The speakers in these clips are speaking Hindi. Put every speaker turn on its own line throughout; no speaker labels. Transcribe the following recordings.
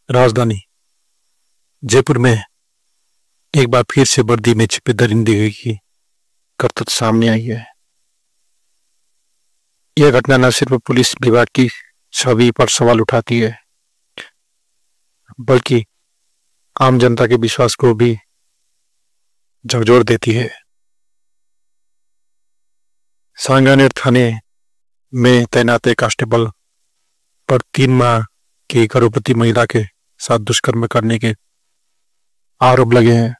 राजधानी जयपुर में एक बार फिर से वर्दी में छिपे दरिंदे की करतूत सामने आई है। यह घटना न सिर्फ पुलिस विभाग की छवि पर सवाल उठाती है, बल्कि आम जनता के विश्वास को भी झकझोर देती है। सांगानेर थाने में तैनात एक कांस्टेबल पर 3 माह की गर्भवती महिला के साथ दुष्कर्म करने के आरोप लगे हैं।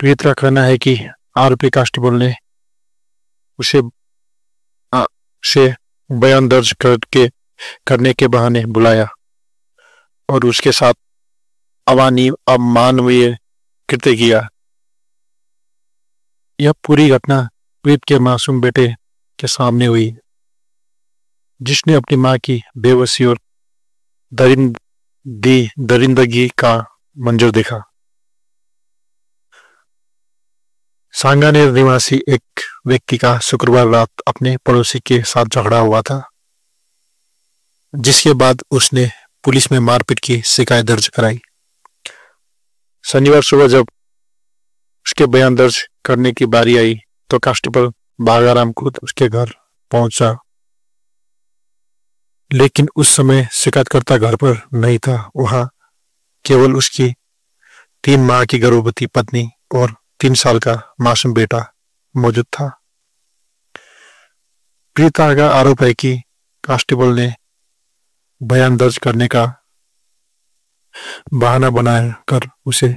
पीड़ित का कहना है कि आरोपी कांस्टेबल ने उसे बयान दर्ज करने के बहाने बुलाया और उसके साथ अमानवीय कृत्य किया। यह पूरी घटना पीड़ित के मासूम बेटे के सामने हुई, जिसने अपनी मां की बेबसी और दरिंदगी का मंजर देखा। सांगानेर निवासी एक व्यक्ति का शुक्रवार रात अपने पड़ोसी के साथ झगड़ा हुआ था, जिसके बाद उसने पुलिस में मारपीट की शिकायत दर्ज कराई। शनिवार सुबह जब उसके बयान दर्ज करने की बारी आई तो कांस्टेबल बागाराम खुद उसके घर पहुंचा, लेकिन उस समय शिकायतकर्ता घर पर नहीं था। वहां केवल उसकी 3 माह की गर्भवती पत्नी और 3 साल का मासूम बेटा मौजूद था। पीड़िता का आरोप है कि कांस्टेबल ने बयान दर्ज करने का बहाना बनाकर उसे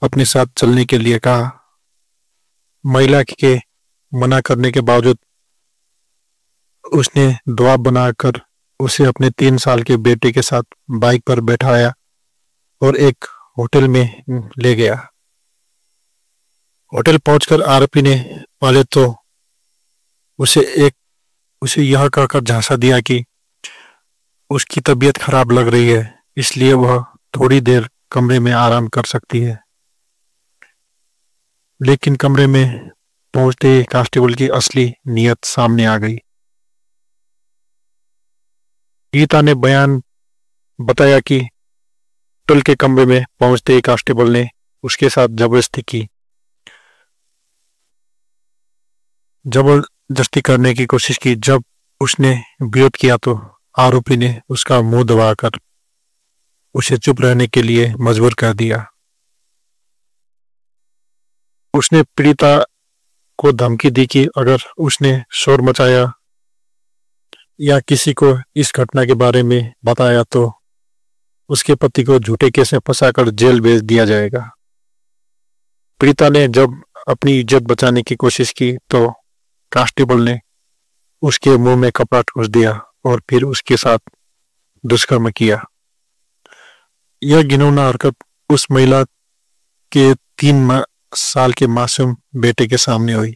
अपने साथ चलने के लिए कहा। महिला के मना करने के बावजूद उसने दबाव बनाकर उसे अपने 3 साल के बेटे के साथ बाइक पर बैठाया और एक होटल में ले गया। होटल पहुंचकर आरोपी ने पहले तो उसे यह कहकर झांसा दिया कि उसकी तबीयत खराब लग रही है, इसलिए वह थोड़ी देर कमरे में आराम कर सकती है। लेकिन कमरे में पहुंचते ही कांस्टेबल की असली नीयत सामने आ गई। गीता ने बयान बताया कि होटल के कमरे में पहुंचते ही कांस्टेबल ने उसके साथ जबरदस्ती करने की कोशिश की। जब उसने विरोध किया तो आरोपी ने उसका मुंह दबाकर उसे चुप रहने के लिए मजबूर कर दिया। उसने पीड़िता को धमकी दी कि अगर उसने शोर मचाया या किसी को इस घटना के बारे में बताया तो उसके पति को झूठे केस में फंसाकर जेल भेज दिया जाएगा। पीड़िता ने जब अपनी इज्जत बचाने की कोशिश की तो कांस्टेबल ने उसके मुंह में कपड़ा ठूंस दिया और फिर उसके साथ दुष्कर्म किया। यह घिनौना हरकत उस महिला के 3 साल के मासूम बेटे के सामने हुई,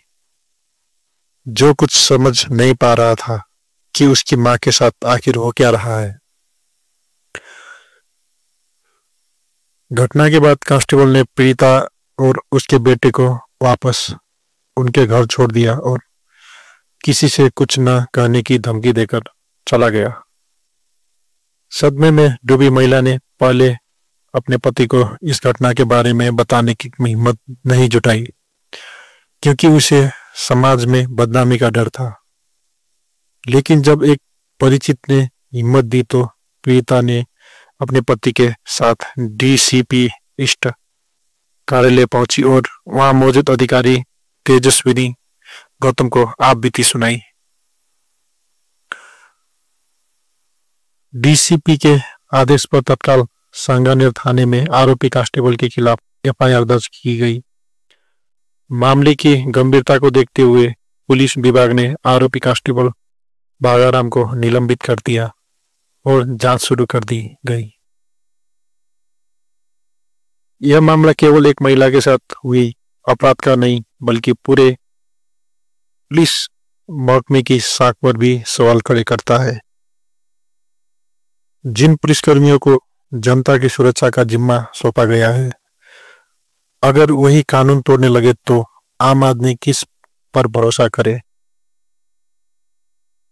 जो कुछ समझ नहीं पा रहा था कि उसकी मां के साथ आखिर हो क्या रहा है। घटना के बाद कांस्टेबल ने पीड़िता और उसके बेटे को वापस उनके घर छोड़ दिया और किसी से कुछ न कहने की धमकी देकर चला गया। सदमे में डूबी महिला ने पहले अपने पति को इस घटना के बारे में बताने की हिम्मत नहीं जुटाई, क्योंकि उसे समाज में बदनामी का डर था। लेकिन जब एक परिचित ने हिम्मत दी तो पीड़िता ने अपने पति के साथ डीसीपी ईस्ट कार्यालय पहुंची और वहां मौजूद अधिकारी तेजस्विनी गौतम को आप बीती सुनाई। डीसीपी के आदेश पर तत्काल सांगानेर थाने में आरोपी कांस्टेबल के खिलाफ एफआईआर दर्ज की गई। मामले की गंभीरता को देखते हुए पुलिस विभाग ने आरोपी कांस्टेबल बागाराम को निलंबित कर दिया और जांच शुरू कर दी गई। यह मामला केवल एक महिला के साथ हुई अपराध का नहीं, बल्कि पूरे पुलिस महकमे की साख पर भी सवाल खड़े करता है। जिन पुलिसकर्मियों को जनता की सुरक्षा का जिम्मा सौंपा गया है, अगर वही कानून तोड़ने लगे तो आम आदमी किस पर भरोसा करे।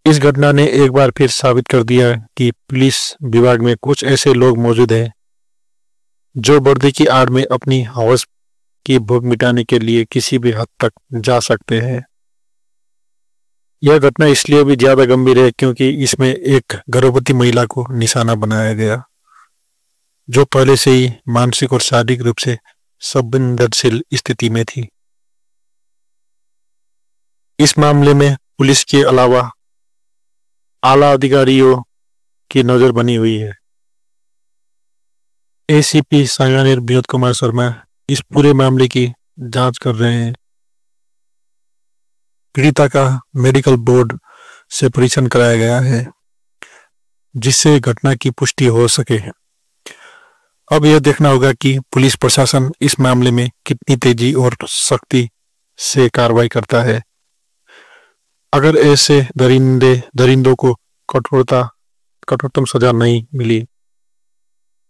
इस घटना ने एक बार फिर साबित कर दिया कि पुलिस विभाग में कुछ ऐसे लोग मौजूद हैं जो वर्दी की आड़ में अपनी हवस की भूख मिटाने के लिए किसी भी हद तक जा सकते हैं। यह घटना इसलिए भी ज्यादा गंभीर है क्योंकि इसमें एक गर्भवती महिला को निशाना बनाया गया जो पहले से ही मानसिक और शारीरिक रूप से संवेदनशील स्थिति में थी। इस मामले में पुलिस के अलावा आला अधिकारियों की नजर बनी हुई है। एसीपी सांगानेर विनोद कुमार शर्मा इस पूरे मामले की जांच कर रहे हैं। पीड़िता का मेडिकल बोर्ड से परीक्षण कराया गया है जिससे घटना की पुष्टि हो सके। अब यह देखना होगा कि पुलिस प्रशासन इस मामले में कितनी तेजी और सख्ती से कार्रवाई करता है। अगर ऐसे दरिंदों को कठोरतम सजा नहीं मिली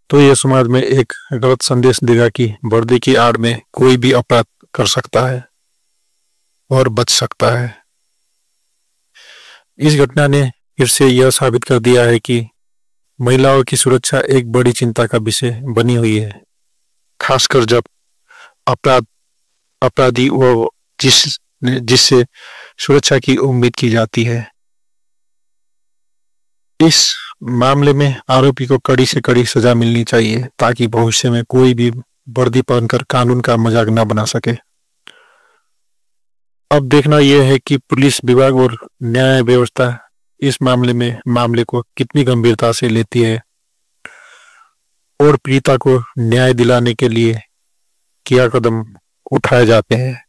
तो यह समाज में एक गलत संदेश देगा कि वर्दी की आड़ में कोई भी अपराध कर सकता है और बच सकता है। इस घटना ने फिर से यह साबित कर दिया है कि महिलाओं की सुरक्षा एक बड़ी चिंता का विषय बनी हुई है, खासकर जब अपराधी वो जिससे सुरक्षा की उम्मीद की जाती है। इस मामले में आरोपी को कड़ी से कड़ी सजा मिलनी चाहिए ताकि भविष्य में कोई भी वर्दी पहनकर कानून का मजाक न बना सके। अब देखना यह है कि पुलिस विभाग और न्याय व्यवस्था इस मामले को कितनी गंभीरता से लेती है और पीड़िता को न्याय दिलाने के लिए क्या कदम उठाए जाते हैं।